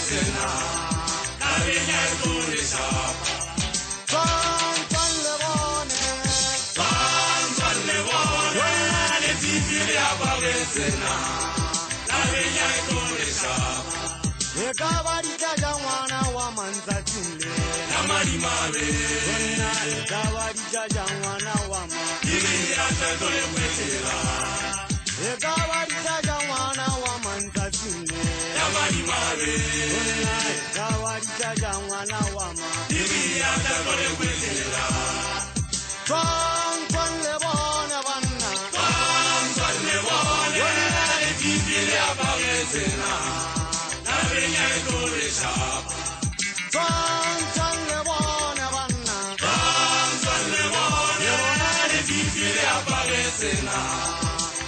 sena la benya go le shapa sena la benya go le shapa ekabari jajangwana wa manzatile na malimale wena ekabari jajangwana wa ma dibira tlo le kwetela ekabari jajangwana wa manzatile na malimale wena ekabari jajangwana wa ma dibira tlo le kwetela twang le bona banna le bona wena dibira ba sena la benya go le shapa twang le bona banna le bona wena dibira ba sena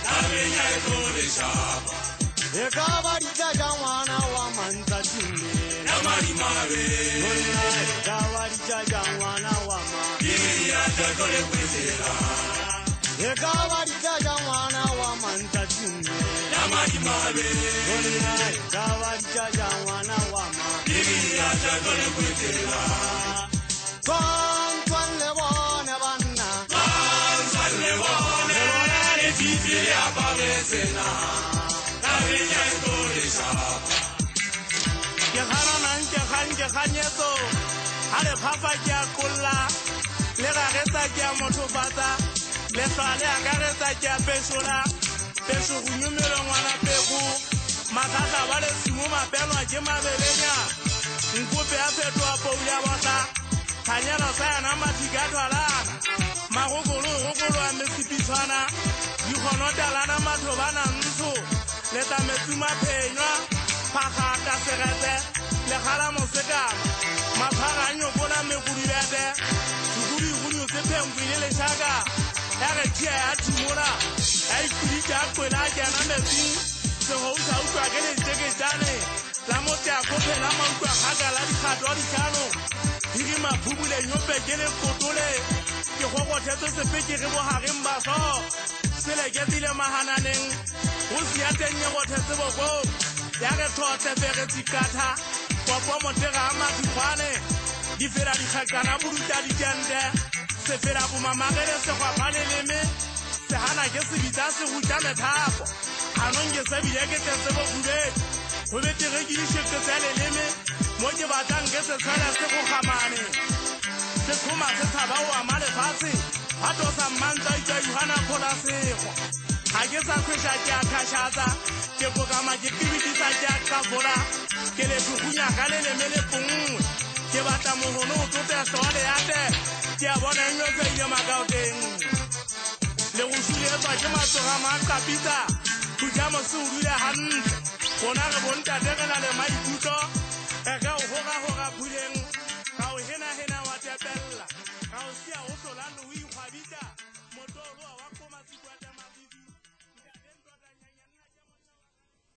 la benya go le shapa ekabari jajangwana wa manzatile na malimale wena ekabari jajangwana wa ma dibira tlo le kwetela ekabari jajangwana wa manzatile na malimale wena ekabari jajangwana wa ma dibira tlo le kwetela twang le bona banna le bona wena dibira ba sena la benya go le shapa ke gana ke ganyetso ha le phafa ke a kolla le ga getsa ke a motho fata le hlale a ka getsa ke a pesola peso go nyumelo ngwana pego makata ba le simo mapelwa ke mabelenya nkope a fetwa poula botla khanyana sa yana mathika twalana magogolo a mesipitshwana di khonotala matho bana ntsho le tametuma phenywa phagata serete le gala moseka maphaganyo bona megudibete segudi gunyo se phengwile le shaka ya re tia ya timola ya ikuditša kwela a kena metsing segousa utlwa ke leteketšane la mote a kophela mautwa gaka la dikgatwa dikano diri maphubule nyope ke le kotole ke gogothetse sepeke ge bogageng baso seleketile mahananeng go siateng ye gothetse bokong ya ge thotle fegetsikatha kopo motega a mathikgwane di fela dikgakana boruta ditente se fela bomamagele segwapa leleme se gana ke sebitsa se gutša methapo ganong ke sebile ke tetse bofubedi go betege ke dišeketse leleme mo ke batlang ke se tshwele se go gamane se thoma se thaba o ama lefatshe ga tosa mmantsa itswa yohana kgolasego ga ke sa khwetša ke a kgašatsa ke kokama ke tebedisa ke a kafola ke lethugunya ka leleme le pongwe ke batla mogono o totetlwa leate ke a bona enyotseile makaoteng le go suletswa ke matsoga maakapitsa thuja mose o dule gantle gona re bontategela le